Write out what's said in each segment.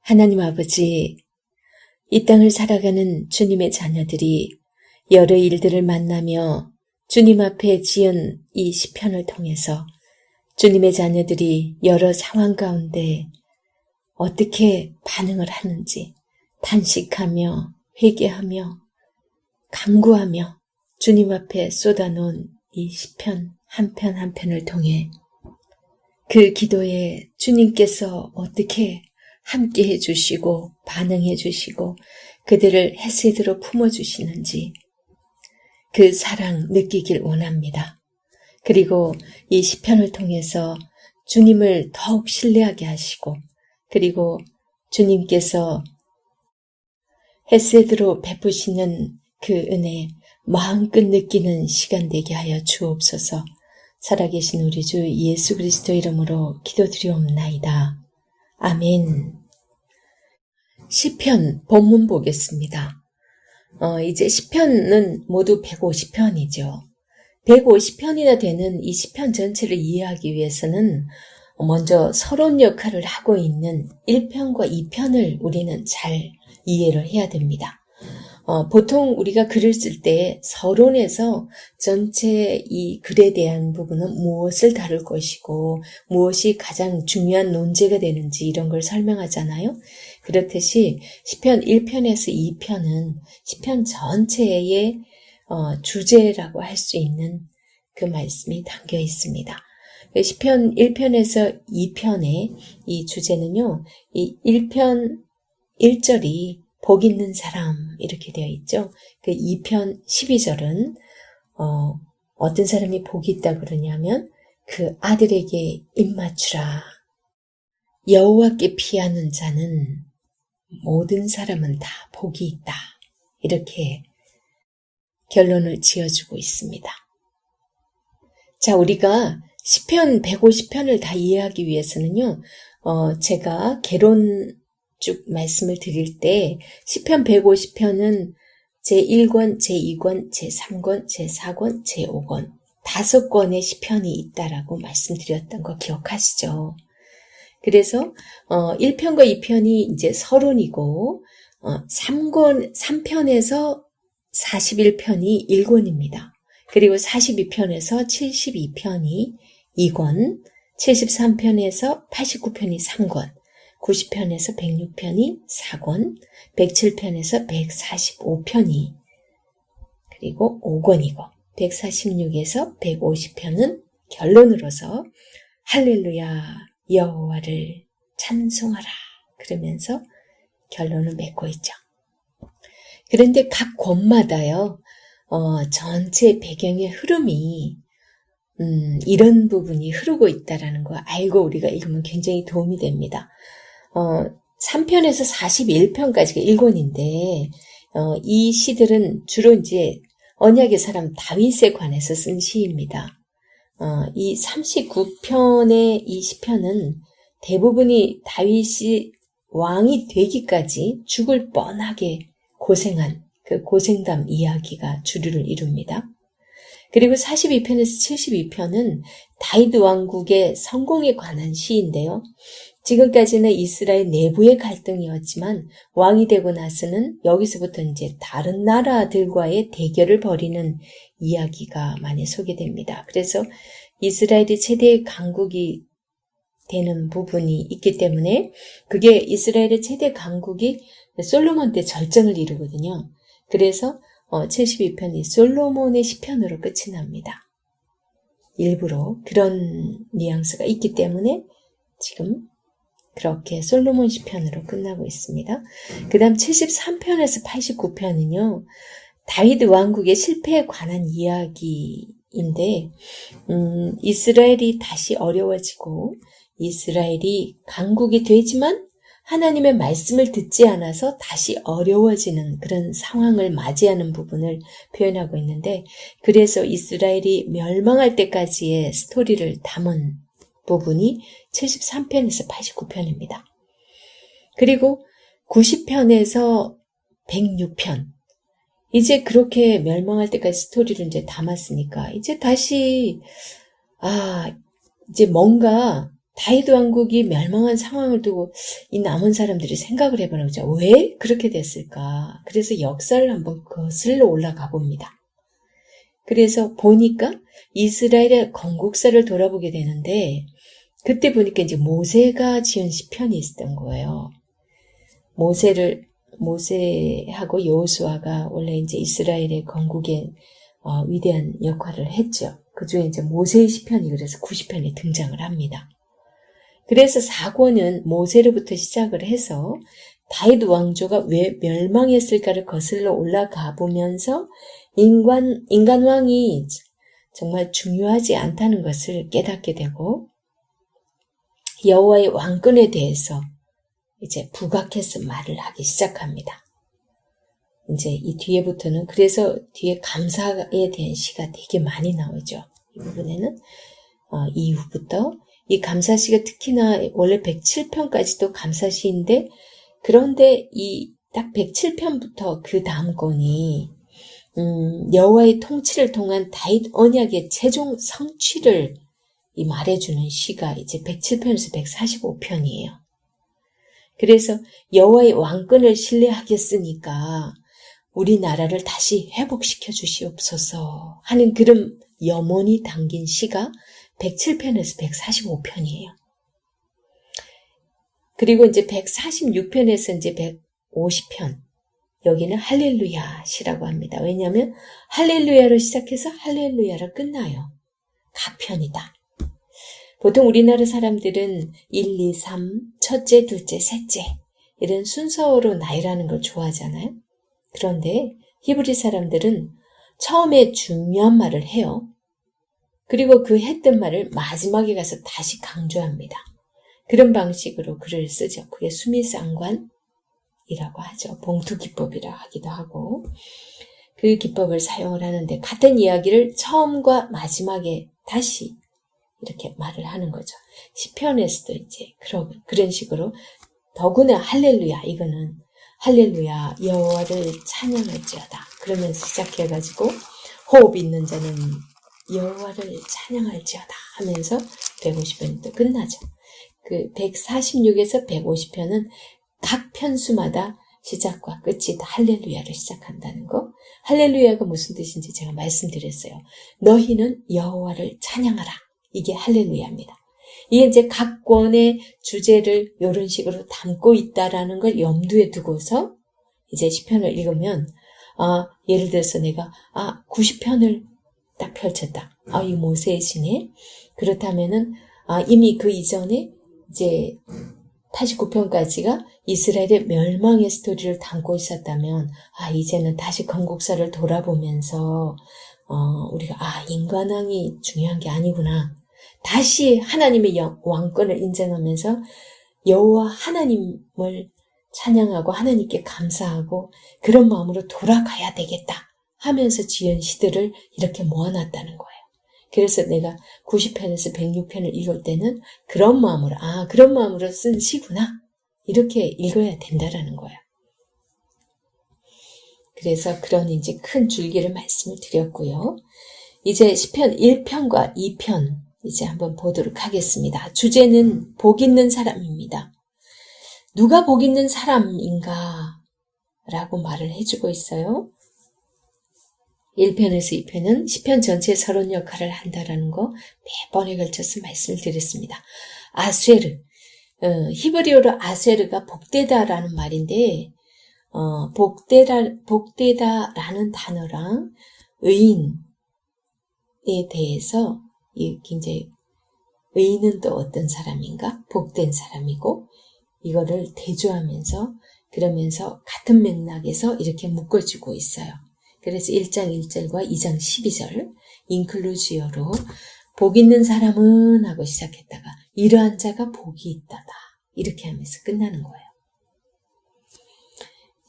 하나님 아버지, 이 땅을 살아가는 주님의 자녀들이 여러 일들을 만나며 주님 앞에 지은 이 시편을 통해서 주님의 자녀들이 여러 상황 가운데 어떻게 반응을 하는지 탄식하며 회개하며 간구하며 주님 앞에 쏟아놓은 이 시편 한 편 한 편을 통해 그 기도에 주님께서 어떻게 함께 해주시고 반응해 주시고 그들을 헤세드로 품어주시는지 그 사랑 느끼길 원합니다. 그리고 이 시편을 통해서 주님을 더욱 신뢰하게 하시고 그리고 주님께서 헤세드로 베푸시는 그 은혜 마음껏 느끼는 시간 되게 하여 주옵소서. 살아계신 우리 주 예수 그리스도 이름으로 기도드리옵나이다. 아멘. 시편 본문 보겠습니다. 이제 시편은 모두 150편이죠. 150편이나 되는 이 시편 전체를 이해하기 위해서는 먼저 서론 역할을 하고 있는 1편과 2편을 우리는 잘 이해를 해야 됩니다. 보통 우리가 글을 쓸 때 서론에서 전체 이 글에 대한 부분은 무엇을 다룰 것이고 무엇이 가장 중요한 논제가 되는지 이런 걸 설명하잖아요. 그렇듯이 시편 1편에서 2편은 시편 전체의 주제라고 할 수 있는 그 말씀이 담겨 있습니다. 시편 1편에서 2편의 이 주제는요. 이 1편 1절이 복 있는 사람 이렇게 되어 있죠. 그 2편 12절은 어떤 사람이 복이 있다 그러냐면 그 아들에게 입맞추라. 여호와께 피하는 자는 모든 사람은 다 복이 있다. 이렇게 결론을 지어주고 있습니다. 자, 우리가 시편 150편을 다 이해하기 위해서는요. 제가 개론 쭉 말씀을 드릴 때 시편 150편은 제1권, 제2권, 제3권, 제4권, 제5권 5권의 시편이 있다라고 말씀드렸던 거 기억하시죠? 그래서 1편과 2편이 이제 서론이고 3편에서 41편이 1권입니다. 그리고 42편에서 72편이 2권, 73편에서 89편이 3권, 90편에서 106편이 4권, 107편에서 145편이 그리고 5권이고 146에서 150편은 결론으로서 할렐루야 여호와를 찬송하라 그러면서 결론을 맺고 있죠. 그런데 각 권마다요. 전체 배경의 흐름이 이런 부분이 흐르고 있다라는 거 알고 우리가 읽으면 굉장히 도움이 됩니다. 3편에서 41편까지가 1권인데 이 시들은 주로 이제 언약의 사람 다윗에 관해서 쓴 시입니다. 이 39편의 이 시편은 대부분이 다윗이 왕이 되기까지 죽을 뻔하게 고생한 그 고생담 이야기가 주류를 이룹니다. 그리고 42편에서 72편은 다윗 왕국의 성공에 관한 시인데요. 지금까지는 이스라엘 내부의 갈등이었지만 왕이 되고 나서는 여기서부터 이제 다른 나라들과의 대결을 벌이는 이야기가 많이 소개됩니다. 그래서 이스라엘이 최대의 강국이 되는 부분이 있기 때문에 그게 이스라엘의 최대 강국이 솔로몬 때 절정을 이루거든요. 그래서 72편이 솔로몬의 시편으로 끝이 납니다. 일부러 그런 뉘앙스가 있기 때문에 지금 그렇게 솔로몬 시편으로 끝나고 있습니다. 그 다음 73편에서 89편은요. 다윗 왕국의 실패에 관한 이야기인데 이스라엘이 다시 어려워지고 이스라엘이 강국이 되지만 하나님의 말씀을 듣지 않아서 다시 어려워지는 그런 상황을 맞이하는 부분을 표현하고 있는데 그래서 이스라엘이 멸망할 때까지의 스토리를 담은 부분이 73편에서 89편입니다. 그리고 90편에서 106편. 이제 그렇게 멸망할 때까지 스토리를 이제 담았으니까, 이제 다시, 이제 뭔가 다윗 왕국이 멸망한 상황을 두고 이 남은 사람들이 생각을 해보는 거죠. 왜 그렇게 됐을까? 그래서 역사를 한번 거슬러 올라가 봅니다. 그래서 보니까 이스라엘의 건국사를 돌아보게 되는데, 그때 보니까 이제 모세가 지은 시편이 있었던 거예요. 모세하고 여호수아가 원래 이제 이스라엘의 건국에 위대한 역할을 했죠. 그 중에 이제 모세의 시편이 그래서 90편에 등장을 합니다. 그래서 사권은 모세로부터 시작을 해서 다윗 왕조가 왜 멸망했을까를 거슬러 올라가 보면서 인간왕이 정말 중요하지 않다는 것을 깨닫게 되고, 여호와의 왕권에 대해서 이제 부각해서 말을 하기 시작합니다. 이제 이 뒤에부터는, 그래서 뒤에 감사에 대한 시가 되게 많이 나오죠. 이 부분에는 이후부터 이 감사시가 특히나 원래 107편까지도 감사시인데, 그런데 이 딱 107편부터 그 다음 권이 여호와의 통치를 통한 다윗 언약의 최종 성취를 이 말해주는 시가 이제 107편에서 145편이에요. 그래서 여호와의 왕권을 신뢰하겠으니까 우리나라를 다시 회복시켜 주시옵소서 하는 그런 염원이 담긴 시가 107편에서 145편이에요. 그리고 이제 146편에서 이제 150편, 여기는 할렐루야 시라고 합니다. 왜냐하면 할렐루야로 시작해서 할렐루야로 끝나요. 각 편이다. 보통 우리나라 사람들은 1, 2, 3, 첫째, 둘째, 셋째 이런 순서로 나열하는 걸 좋아하잖아요. 그런데 히브리 사람들은 처음에 중요한 말을 해요. 그리고 그 했던 말을 마지막에 가서 다시 강조합니다. 그런 방식으로 글을 쓰죠. 그게 수미상관이라고 하죠. 봉투기법이라 하기도 하고, 그 기법을 사용을 하는데 같은 이야기를 처음과 마지막에 다시 이렇게 말을 하는 거죠. 시편에서도 이제 그런 식으로, 더구나 할렐루야, 이거는 할렐루야 여호와를 찬양할지어다 그러면서 시작해가지고, 호흡 있는 자는 여호와를 찬양할지어다 하면서 150편이 또 끝나죠. 그 146에서 150편은 각 편수마다 시작과 끝이 다 할렐루야를 시작한다는 거. 할렐루야가 무슨 뜻인지 제가 말씀드렸어요. 너희는 여호와를 찬양하라. 이게 할렐루야입니다. 이게 이제 각 권의 주제를 이런 식으로 담고 있다라는 걸 염두에 두고서 이제 시편을 읽으면, 예를 들어서 내가 90편을 딱 펼쳤다. 이 모세의 시네. 그렇다면은 이미 그 이전에 이제 89편까지가 이스라엘의 멸망의 스토리를 담고 있었다면, 이제는 다시 건국사를 돌아보면서 우리가 인간왕이 중요한 게 아니구나. 다시 하나님의 왕권을 인정하면서 여호와 하나님을 찬양하고 하나님께 감사하고 그런 마음으로 돌아가야 되겠다 하면서 지은 시들을 이렇게 모아놨다는 거예요. 그래서 내가 90편에서 106편을 읽을 때는 그런 마음으로 쓴 시구나, 이렇게 읽어야 된다라는 거예요. 그래서 그런 이제 큰 줄기를 말씀을 드렸고요. 이제 시편 1편과 2편 이제 한번 보도록 하겠습니다. 주제는 복 있는 사람입니다. 누가 복 있는 사람인가? 라고 말을 해주고 있어요. 1편에서 2편은 시편 전체의 서론 역할을 한다라는 거 몇 번에 걸쳐서 말씀을 드렸습니다. 아수에르, 히브리어로 아수에르가 복되다라는 말인데, 복되다라는 단어랑 의인에 대해서 굉장히, 의인은 또 어떤 사람인가? 복된 사람이고, 이거를 대조하면서 그러면서 같은 맥락에서 이렇게 묶어주고 있어요. 그래서 1장 1절과 2장 12절 인클루지어로 복 있는 사람은 하고 시작했다가 이러한 자가 복이 있다다 이렇게 하면서 끝나는 거예요.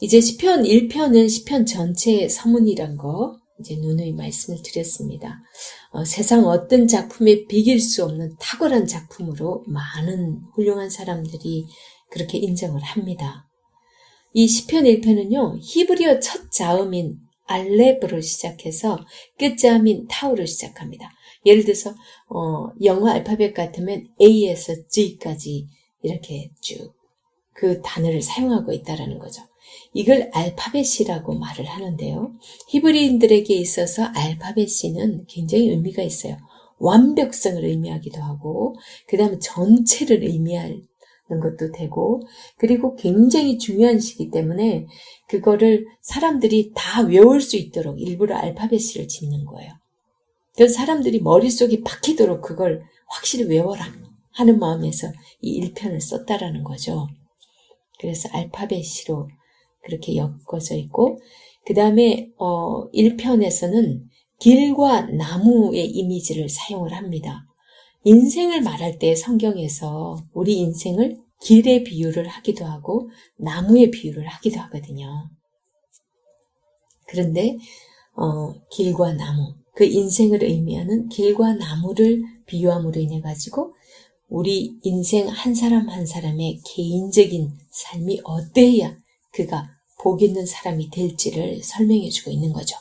이제 시편 1편은 시편 전체의 서문이란 거 이제 누누이 말씀을 드렸습니다. 세상 어떤 작품에 비길 수 없는 탁월한 작품으로 많은 훌륭한 사람들이 그렇게 인정을 합니다. 이 시편 1편은요, 히브리어 첫 자음인 알렙으로 시작해서 끝자음인 타우로 시작합니다. 예를 들어서 영어 알파벳 같으면 A에서 G까지 이렇게 쭉 그 단어를 사용하고 있다는 거죠. 이걸 알파벳이라고 말을 하는데요. 히브리인들에게 있어서 알파벳은 굉장히 의미가 있어요. 완벽성을 의미하기도 하고, 그 다음에 전체를 의미하는 것도 되고, 그리고 굉장히 중요한 시기 때문에 그거를 사람들이 다 외울 수 있도록 일부러 알파벳을 짓는 거예요. 그래서 사람들이 머릿속에 박히도록 그걸 확실히 외워라 하는 마음에서 이 1편을 썼다라는 거죠. 그래서 알파벳으로 그렇게 엮어져 있고, 그 다음에 1편에서는 길과 나무의 이미지를 사용을 합니다. 인생을 말할 때 성경에서 우리 인생을 길의 비유를 하기도 하고 나무의 비유를 하기도 하거든요. 그런데 길과 나무, 그 인생을 의미하는 길과 나무를 비유함으로 인해 가지고 우리 인생 한 사람 한 사람의 개인적인 삶이 어때야 그가 복 있는 사람이 될지를 설명해 주고 있는 거죠.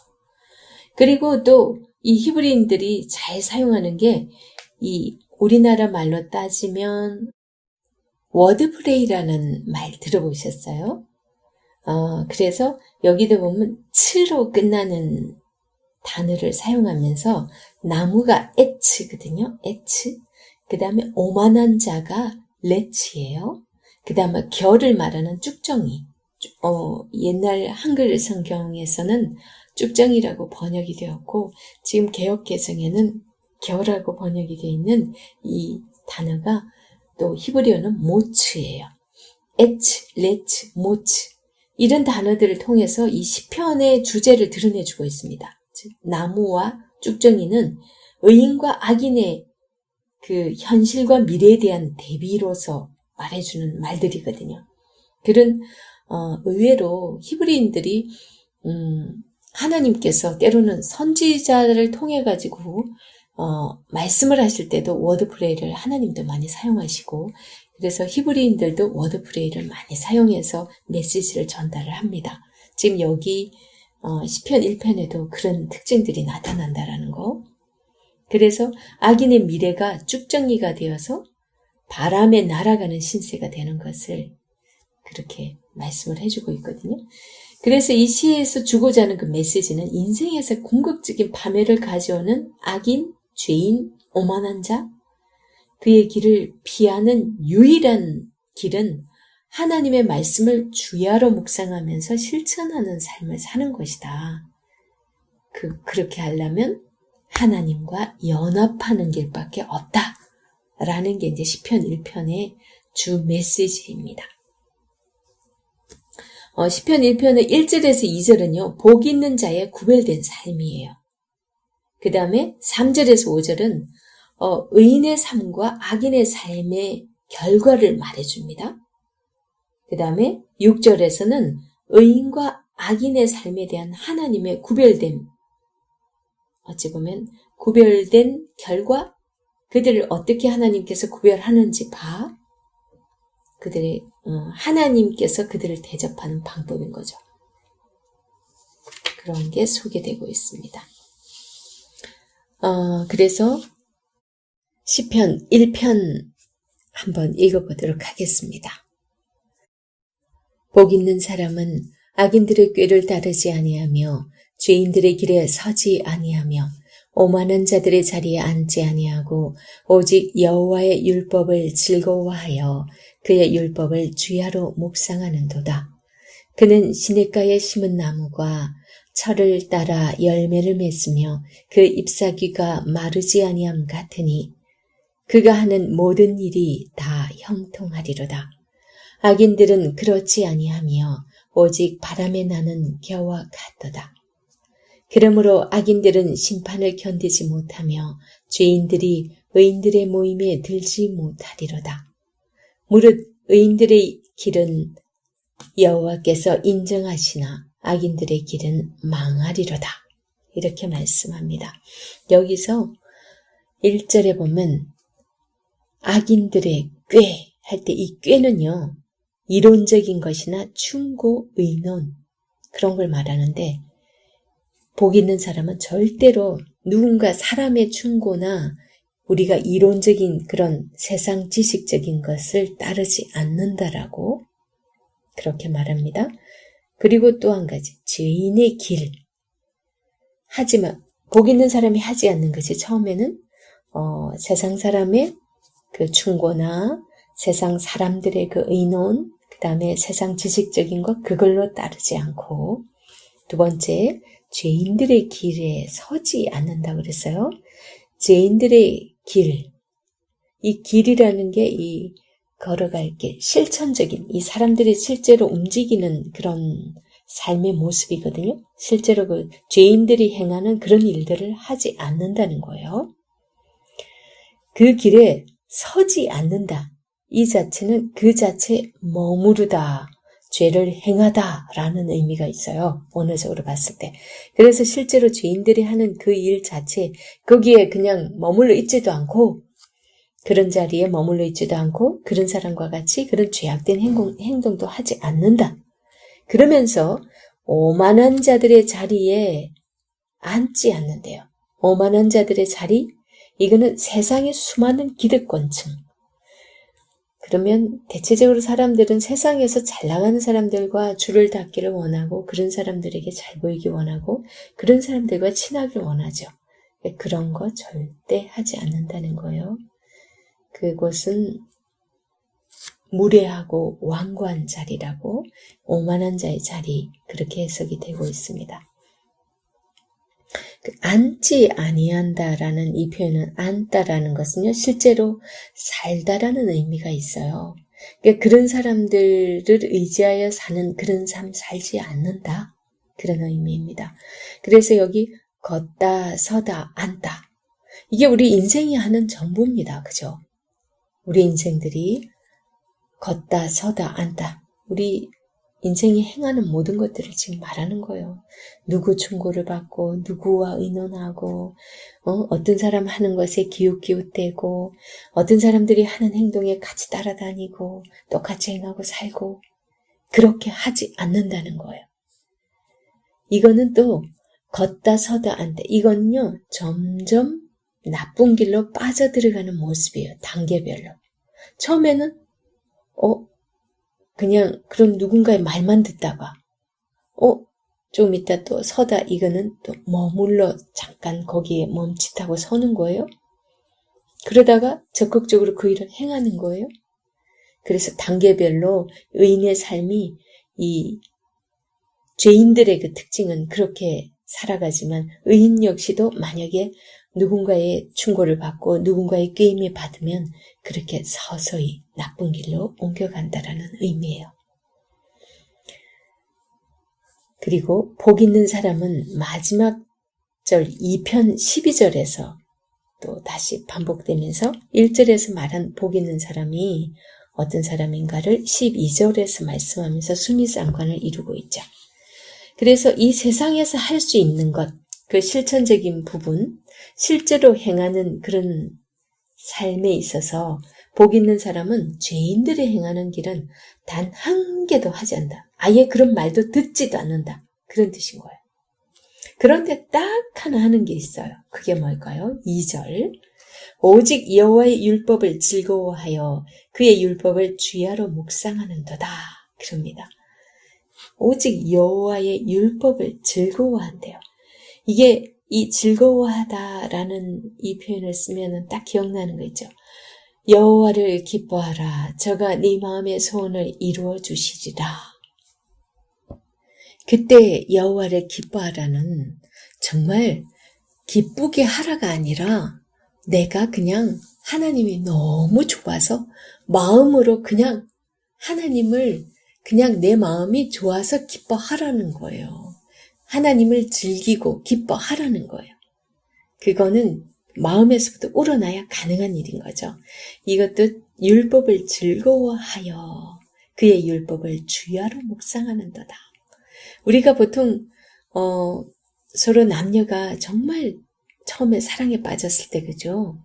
그리고 또 이 히브리인들이 잘 사용하는 게 이 우리나라 말로 따지면 워드플레이라는 말 들어보셨어요? 그래서 여기도 보면 츠로 끝나는 단어를 사용하면서 나무가 에츠거든요. 에츠. 그 다음에 오만한 자가 레츠예요. 그 다음에 결을 말하는 쭉정이. 옛날 한글 성경에서는 쭉정이라고 번역이 되었고 지금 개역개정에는 결하고 번역이 되어 있는 이 단어가 또 히브리어는 모츠예요. 에츠, 레츠, 모츠 이런 단어들을 통해서 이 시편의 주제를 드러내주고 있습니다. 즉 나무와 쭉정이는 의인과 악인의 그 현실과 미래에 대한 대비로서 말해주는 말들이거든요. 그런 의외로 히브리인들이 하나님께서 때로는 선지자를 통해 가지고 말씀을 하실 때도 워드플레이를 하나님도 많이 사용하시고 그래서 히브리인들도 워드플레이를 많이 사용해서 메시지를 전달을 합니다. 지금 여기 시편 1편에도 그런 특징들이 나타난다라는 거. 그래서 악인의 미래가 쭉정이가 되어서 바람에 날아가는 신세가 되는 것을 그렇게 말씀을 해주고 있거든요. 그래서 이 시에서 주고자 하는 그 메시지는 인생에서 궁극적인 파멸을 가져오는 악인, 죄인, 오만한 자, 그의 길을 피하는 유일한 길은 하나님의 말씀을 주야로 묵상하면서 실천하는 삶을 사는 것이다. 그렇게 하려면 하나님과 연합하는 길밖에 없다. 라는 게 이제 시편 1편의 주 메시지입니다. 시편 1편의 1절에서 2절은요. 복 있는 자의 구별된 삶이에요. 그 다음에 3절에서 5절은 의인의 삶과 악인의 삶의 결과를 말해줍니다. 그 다음에 6절에서는 의인과 악인의 삶에 대한 하나님의 구별됨, 어찌 보면 구별된 결과, 그들을 어떻게 하나님께서 구별하는지 봐. 그들의 하나님께서 그들을 대접하는 방법인 거죠. 그런 게 소개되고 있습니다. 그래서 시편 1편 한번 읽어보도록 하겠습니다. 복 있는 사람은 악인들의 꾀를 따르지 아니하며 죄인들의 길에 서지 아니하며 오만한 자들의 자리에 앉지 아니하고 오직 여호와의 율법을 즐거워하여 그의 율법을 주야로 묵상하는도다. 그는 시냇가에 심은 나무가 철을 따라 열매를 맺으며 그 잎사귀가 마르지 아니함 같으니 그가 하는 모든 일이 다 형통하리로다. 악인들은 그렇지 아니하며 오직 바람에 나는 겨와 같도다. 그러므로 악인들은 심판을 견디지 못하며 죄인들이 의인들의 모임에 들지 못하리로다. 무릇 의인들의 길은 여호와께서 인정하시나 악인들의 길은 망하리로다. 이렇게 말씀합니다. 여기서 1절에 보면 악인들의 꾀 할 때 이 꾀는요. 이론적인 것이나 충고, 의논 그런 걸 말하는데 복 있는 사람은 절대로 누군가 사람의 충고나 우리가 이론적인 그런 세상 지식적인 것을 따르지 않는다라고 그렇게 말합니다. 그리고 또 한 가지, 죄인의 길. 하지만 복 있는 사람이 하지 않는 것이 처음에는 세상 사람의 그 충고나 세상 사람들의 그 의논, 그 다음에 세상 지식적인 것 그걸로 따르지 않고 두 번째, 죄인들의 길에 서지 않는다고 그랬어요. 죄인들의 길, 이 길이라는 게 이 걸어갈 길, 실천적인 이 사람들이 실제로 움직이는 그런 삶의 모습이거든요. 실제로 그 죄인들이 행하는 그런 일들을 하지 않는다는 거예요. 그 길에 서지 않는다. 이 자체는 그 자체에 머무르다, 죄를 행하다라는 의미가 있어요. 언어적으로 봤을 때. 그래서 실제로 죄인들이 하는 그 일 자체, 거기에 그냥 머물러 있지도 않고 그런 자리에 머물러 있지도 않고 그런 사람과 같이 그런 죄악된 행동도 하지 않는다. 그러면서 오만한 자들의 자리에 앉지 않는데요. 오만한 자들의 자리, 이거는 세상의 수많은 기득권층. 그러면 대체적으로 사람들은 세상에서 잘 나가는 사람들과 줄을 닦기를 원하고 그런 사람들에게 잘 보이기 원하고 그런 사람들과 친하길 원하죠. 그런 거 절대 하지 않는다는 거예요. 그곳은 무례하고 완고한 자리라고 오만한 자의 자리 그렇게 해석이 되고 있습니다. 앉지 아니한다라는 이 표현은 앉다라는 것은요 실제로 살다라는 의미가 있어요. 그러니까 그런 사람들을 의지하여 사는 그런 삶 살지 않는다 그런 의미입니다. 그래서 여기 걷다 서다 앉다 이게 우리 인생이 하는 전부입니다. 그죠? 우리 인생들이 걷다 서다 앉다 우리 인생이 행하는 모든 것들을 지금 말하는 거예요. 누구 충고를 받고 누구와 의논하고 어떤 사람 하는 것에 기웃기웃대고 어떤 사람들이 하는 행동에 같이 따라다니고 똑같이 행하고 살고 그렇게 하지 않는다는 거예요. 이거는 또 걷다 서다 앉다 이건요 점점 나쁜 길로 빠져들어가는 모습이에요. 단계별로. 처음에는 그냥 그런 누군가의 말만 듣다가 좀 이따 또 서다 이거는 또 머물러 잠깐 거기에 멈칫하고 서는 거예요. 그러다가 적극적으로 그 일을 행하는 거예요. 그래서 단계별로 의인의 삶이 이 죄인들의 그 특징은 그렇게 살아가지만 의인 역시도 만약에 누군가의 충고를 받고 누군가의 꾀임을 받으면 그렇게 서서히 나쁜 길로 옮겨간다라는 의미예요. 그리고 복 있는 사람은 마지막 절 2편 12절에서 또 다시 반복되면서 1절에서 말한 복 있는 사람이 어떤 사람인가를 12절에서 말씀하면서 수미상관을 이루고 있죠. 그래서 이 세상에서 할 수 있는 것, 그 실천적인 부분, 실제로 행하는 그런 삶에 있어서 복 있는 사람은 죄인들이 행하는 길은 단 한 개도 하지 않는다. 아예 그런 말도 듣지도 않는다. 그런 뜻인 거예요. 그런데 딱 하나 하는 게 있어요. 그게 뭘까요? 2절. 오직 여호와의 율법을 즐거워하여 그의 율법을 주야로 묵상하는도다. 그럽니다. 오직 여호와의 율법을 즐거워한대요. 이게 이 즐거워하다라는 이 표현을 쓰면 딱 기억나는 거 있죠. 여호와를 기뻐하라. 저가 네 마음의 소원을 이루어 주시리라. 그때 여호와를 기뻐하라는 정말 기쁘게 하라가 아니라 내가 그냥 하나님이 너무 좋아서 마음으로 그냥 하나님을 그냥 내 마음이 좋아서 기뻐하라는 거예요. 하나님을 즐기고 기뻐하라는 거예요. 그거는 마음에서부터 우러나야 가능한 일인 거죠. 이것도 율법을 즐거워하여 그의 율법을 주야로 묵상하는도다. 우리가 보통 서로 남녀가 정말 처음에 사랑에 빠졌을 때 그죠?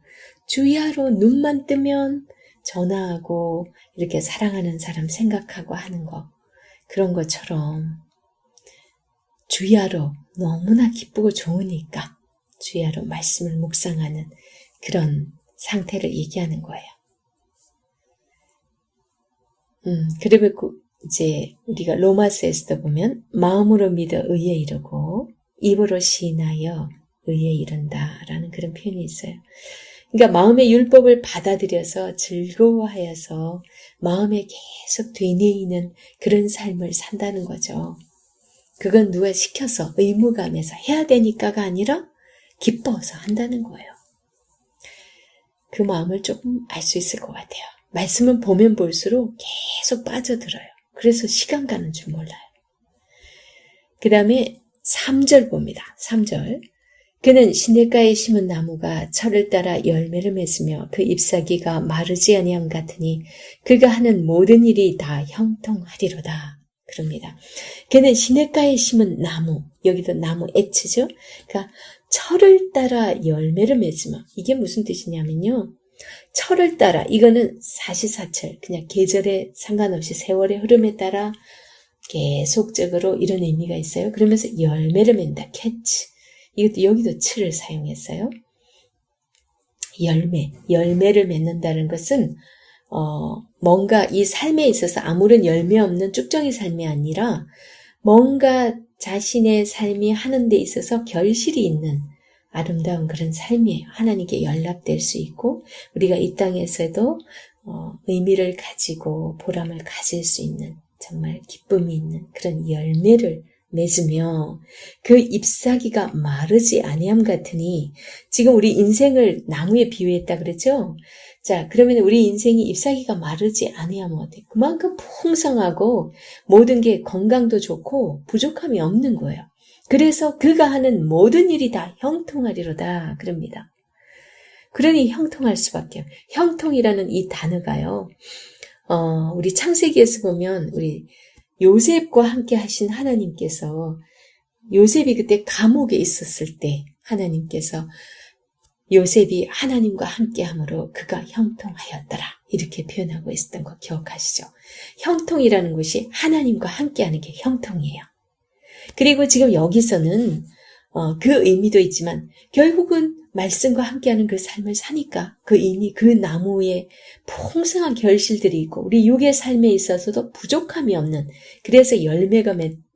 주야로 눈만 뜨면 전화하고 이렇게 사랑하는 사람 생각하고 하는 거, 그런 것처럼 주야로 너무나 기쁘고 좋으니까 주야로 말씀을 묵상하는 그런 상태를 얘기하는 거예요. 그리고 이제 우리가 로마서에서도 보면 마음으로 믿어 의에 이르고 입으로 시인하여 의에 이른다라는 그런 표현이 있어요. 그러니까 마음의 율법을 받아들여서 즐거워하여서 마음에 계속 되뇌이는 그런 삶을 산다는 거죠. 그건 누가 시켜서 의무감에서 해야 되니까가 아니라 기뻐서 한다는 거예요. 그 마음을 조금 알 수 있을 것 같아요. 말씀은 보면 볼수록 계속 빠져들어요. 그래서 시간 가는 줄 몰라요. 그 다음에 3절 봅니다. 3절. 그는 시냇가에 심은 나무가 철을 따라 열매를 맺으며 그 잎사귀가 마르지 아니함 같으니 그가 하는 모든 일이 다 형통하리로다. 그럽니다. 그는 시냇가에 심은 나무, 여기도 나무 애츠죠. 그러니까 철을 따라 열매를 맺으며, 이게 무슨 뜻이냐면요. 철을 따라, 이거는 사시사철, 그냥 계절에 상관없이 세월의 흐름에 따라 계속적으로 이런 의미가 있어요. 그러면서 열매를 맺는다. 캐치. 이것도 여기도 칠을 사용했어요. 열매를 맺는다는 것은 뭔가 이 삶에 있어서 아무런 열매 없는 쭉정이 삶이 아니라 뭔가 자신의 삶이 하는 데 있어서 결실이 있는 아름다운 그런 삶이에요. 하나님께 연락될 수 있고 우리가 이 땅에서도 의미를 가지고 보람을 가질 수 있는 정말 기쁨이 있는 그런 열매를 맺으며 그 잎사귀가 마르지 아니함 같으니, 지금 우리 인생을 나무에 비유했다 그랬죠? 자, 그러면 우리 인생이 잎사귀가 마르지 아니하면 어때? 그만큼 풍성하고 모든 게 건강도 좋고 부족함이 없는 거예요. 그래서 그가 하는 모든 일이 다 형통하리로다 그럽니다. 그러니 형통할 수밖에 없어요. 형통이라는 이 단어가요. 우리 창세기에서 보면 우리 요셉과 함께 하신 하나님께서, 요셉이 그때 감옥에 있었을 때 하나님께서 요셉이 하나님과 함께함으로 그가 형통하였더라 이렇게 표현하고 있었던 거 기억하시죠? 형통이라는 것이 하나님과 함께하는 게 형통이에요. 그리고 지금 여기서는 그 의미도 있지만 결국은 말씀과 함께하는 그 삶을 사니까 그 이미 그 나무에 풍성한 결실들이 있고 우리 육의 삶에 있어서도 부족함이 없는, 그래서 열매가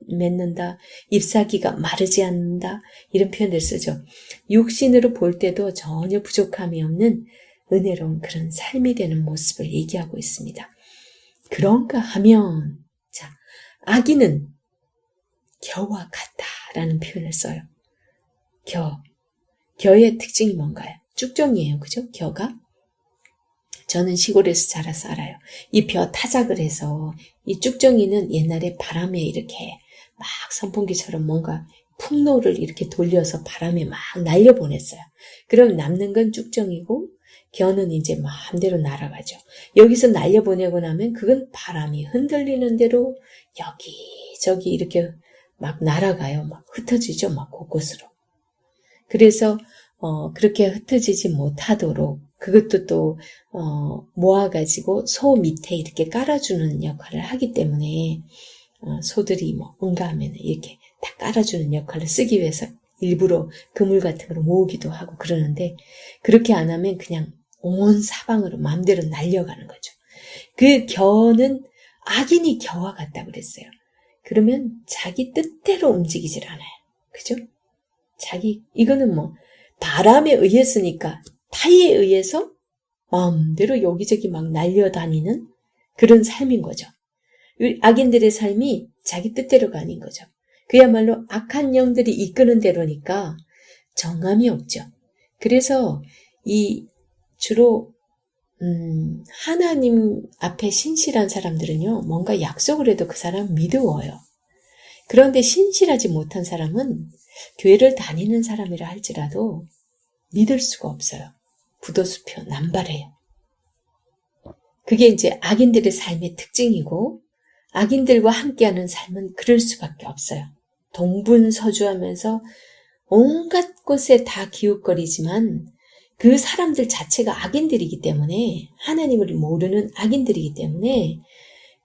맺는다, 잎사귀가 마르지 않는다 이런 표현을 쓰죠. 육신으로 볼 때도 전혀 부족함이 없는 은혜로운 그런 삶이 되는 모습을 얘기하고 있습니다. 그런가 하면 자, 아기는 겨와 같다라는 표현을 써요. 겨의 특징이 뭔가요? 쭉정이에요. 그죠? 겨가? 저는 시골에서 자라서 알아요. 이 벼 타작을 해서 이 쭉정이는 옛날에 바람에 이렇게 막 선풍기처럼 뭔가 풍로를 이렇게 돌려서 바람에 막 날려보냈어요. 그럼 남는 건 쭉정이고 겨는 이제 마음대로 날아가죠. 여기서 날려보내고 나면 그건 바람이 흔들리는 대로 여기저기 이렇게 막 날아가요. 막 흩어지죠. 막 곳곳으로. 그래서 그렇게 흩어지지 못하도록 그것도 또 모아가지고 소 밑에 이렇게 깔아주는 역할을 하기 때문에 소들이 뭐 응가하면 이렇게 다 깔아주는 역할을 쓰기 위해서 일부러 그물 같은 걸 모으기도 하고 그러는데, 그렇게 안 하면 그냥 온 사방으로 마음대로 날려가는 거죠. 그 겨는 악인이 겨와 같다 그랬어요. 그러면 자기 뜻대로 움직이질 않아요. 그죠? 이거는 뭐 바람에 의했으니까 타이에 의해서 마음대로 여기저기 막 날려다니는 그런 삶인 거죠. 악인들의 삶이 자기 뜻대로가 아닌 거죠. 그야말로 악한 영들이 이끄는 대로니까 정함이 없죠. 그래서 주로 하나님 앞에 신실한 사람들은요, 뭔가 약속을 해도 그 사람 믿어요. 그런데 신실하지 못한 사람은 교회를 다니는 사람이라 할지라도 믿을 수가 없어요. 부도수표, 남발해요. 그게 이제 악인들의 삶의 특징이고, 악인들과 함께하는 삶은 그럴 수밖에 없어요. 동분서주하면서 온갖 곳에 다 기웃거리지만 그 사람들 자체가 악인들이기 때문에, 하나님을 모르는 악인들이기 때문에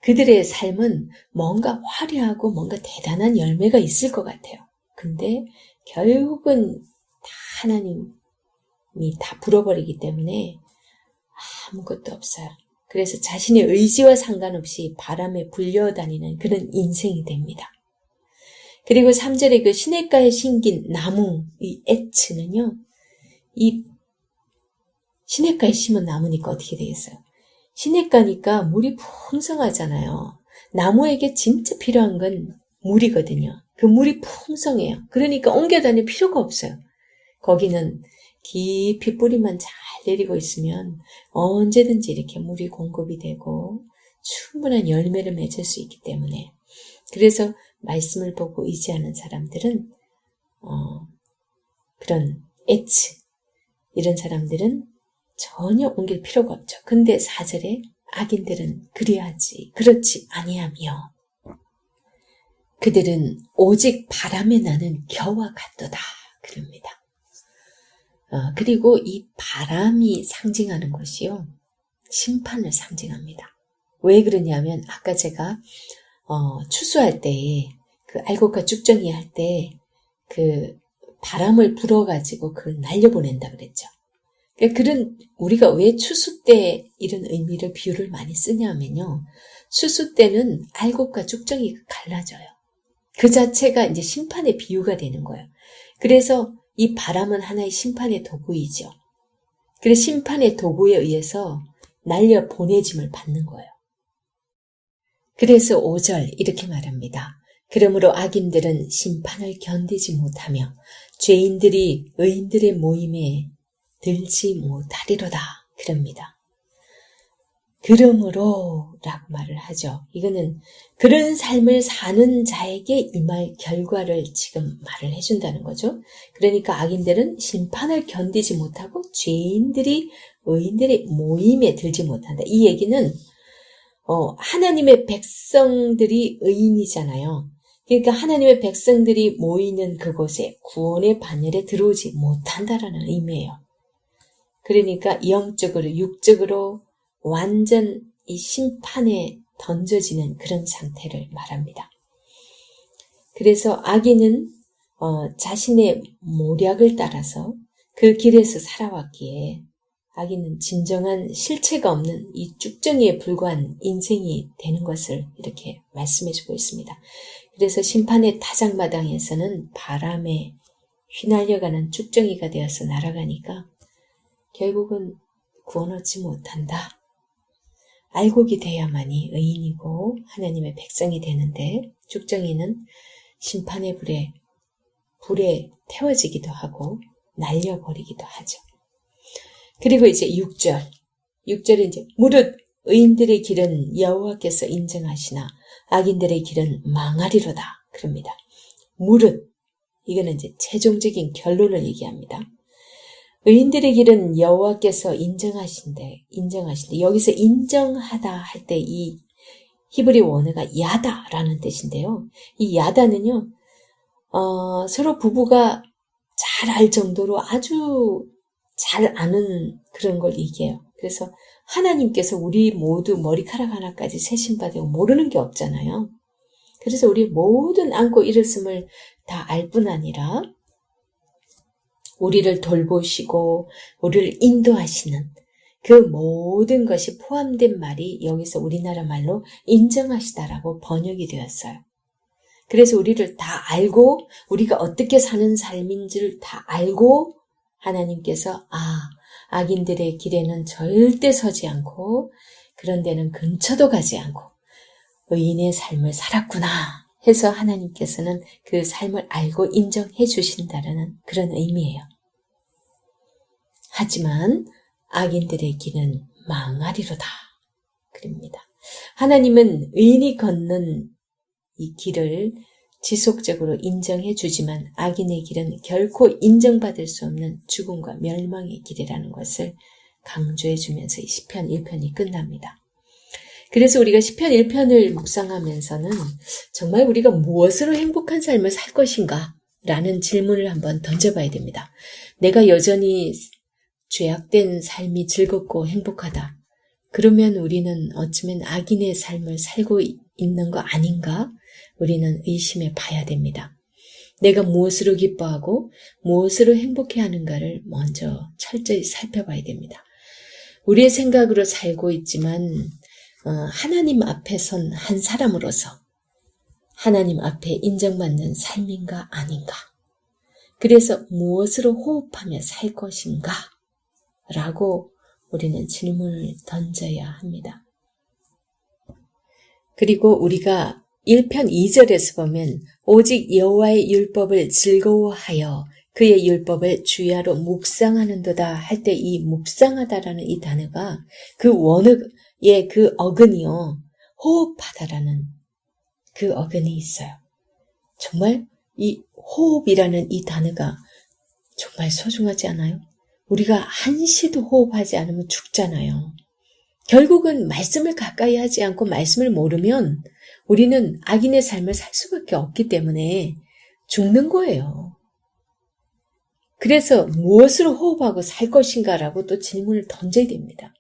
그들의 삶은 뭔가 화려하고 뭔가 대단한 열매가 있을 것 같아요. 근데 결국은 다 하나님이 다 불어버리기 때문에 아무것도 없어요. 그래서 자신의 의지와 상관없이 바람에 불려다니는 그런 인생이 됩니다. 그리고 3절에 그 시냇가에 심긴 나무, 이 에츠는요, 이 시냇가에 심은 나무니까 어떻게 되겠어요? 시냇가니까 물이 풍성하잖아요. 나무에게 진짜 필요한 건 물이거든요. 그 물이 풍성해요. 그러니까 옮겨 다닐 필요가 없어요. 거기는 깊이 뿌리만 잘 내리고 있으면 언제든지 이렇게 물이 공급이 되고 충분한 열매를 맺을 수 있기 때문에, 그래서 말씀을 보고 의지하는 사람들은 그런 에츠, 이런 사람들은 전혀 옮길 필요가 없죠. 근데 4절에 악인들은 그렇지 아니하며 그들은 오직 바람에 나는 겨와 같도다 그럽니다. 그리고 이 바람이 상징하는 것이요, 심판을 상징합니다. 왜 그러냐면 아까 제가 추수할 때 그 알곡과 쭉정이 할 때 그 바람을 불어가지고 그걸 날려보낸다 그랬죠. 우리가 왜 추수 때 이런 의미를 비유를 많이 쓰냐면요, 추수 때는 알곡과 쭉정이가 갈라져요. 그 자체가 이제 심판의 비유가 되는 거예요. 그래서 이 바람은 하나의 심판의 도구이죠. 그래서 심판의 도구에 의해서 날려 보내짐을 받는 거예요. 그래서 5절 이렇게 말합니다. 그러므로 악인들은 심판을 견디지 못하며 죄인들이 의인들의 모임에 들지 못하리로다 그럽니다. 그러므로 라고 말을 하죠. 이거는 그런 삶을 사는 자에게 임할 결과를 지금 말을 해준다는 거죠. 그러니까 악인들은 심판을 견디지 못하고 죄인들이 의인들의 모임에 들지 못한다. 이 얘기는 하나님의 백성들이 의인이잖아요. 그러니까 하나님의 백성들이 모이는 그곳에 구원의 반열에 들어오지 못한다라는 의미예요. 그러니까 영적으로 육적으로 완전 이 심판에 던져지는 그런 상태를 말합니다. 그래서 악인은 자신의 모략을 따라서 그 길에서 살아왔기에 악인은 진정한 실체가 없는 이 쭉정이에 불과한 인생이 되는 것을 이렇게 말씀해주고 있습니다. 그래서 심판의 타작마당에서는 바람에 휘날려가는 쭉정이가 되어서 날아가니까 결국은 구원 얻지 못한다. 알곡이 돼야만이 의인이고 하나님의 백성이 되는데 쭉정이는 심판의 불에 태워지기도 하고 날려버리기도 하죠. 그리고 이제 6절에 이제 무릇 의인들의 길은 여호와께서 인정하시나 악인들의 길은 망하리로다 그럽니다. 무릇, 이거는 이제 최종적인 결론을 얘기합니다. 의인들의 길은 여호와께서 인정하신대. 여기서 인정하다 할 때 이 히브리 원어가 야다라는 뜻인데요. 이 야다는요, 서로 부부가 잘 알 정도로 아주 잘 아는 그런 걸 얘기해요. 그래서 하나님께서 우리 모두 머리카락 하나까지 세심받고 모르는 게 없잖아요. 그래서 우리 모든 안고 일었음을 다 알 뿐 아니라 우리를 돌보시고 우리를 인도하시는 그 모든 것이 포함된 말이 여기서 우리나라 말로 인정하시다라고 번역이 되었어요. 그래서 우리를 다 알고 우리가 어떻게 사는 삶인지를 다 알고 하나님께서 악인들의 길에는 절대 서지 않고 그런 데는 근처도 가지 않고 의인의 삶을 살았구나 해서 하나님께서는 그 삶을 알고 인정해 주신다는 그런 의미예요. 하지만 악인들의 길은 망하리로다 그럽니다. 하나님은 의인이 걷는 이 길을 지속적으로 인정해 주지만 악인의 길은 결코 인정받을 수 없는 죽음과 멸망의 길이라는 것을 강조해 주면서 이 시편 1편이 끝납니다. 그래서 우리가 시편 1편을 묵상하면서는 정말 우리가 무엇으로 행복한 삶을 살 것인가 라는 질문을 한번 던져봐야 됩니다. 내가 여전히 죄악된 삶이 즐겁고 행복하다. 그러면 우리는 어쩌면 악인의 삶을 살고 있는 거 아닌가? 우리는 의심해 봐야 됩니다. 내가 무엇으로 기뻐하고 무엇으로 행복해하는가를 먼저 철저히 살펴봐야 됩니다. 우리의 생각으로 살고 있지만 하나님 앞에 선 한 사람으로서 하나님 앞에 인정받는 삶인가 아닌가? 그래서 무엇으로 호흡하며 살 것인가? 라고 우리는 질문을 던져야 합니다. 그리고 우리가 1편 2절에서 보면 오직 여호와의 율법을 즐거워하여 그의 율법을 주야로 묵상하는도다 할 때 이 묵상하다라는 이 단어가 그 원어의 그 어근이요. 호흡하다라는 그 어근이 있어요. 정말 이 호흡이라는 이 단어가 정말 소중하지 않아요? 우리가 한시도 호흡하지 않으면 죽잖아요. 결국은 말씀을 가까이 하지 않고 말씀을 모르면 우리는 악인의 삶을 살 수밖에 없기 때문에 죽는 거예요. 그래서 무엇으로 호흡하고 살 것인가라고 또 질문을 던져야 됩니다.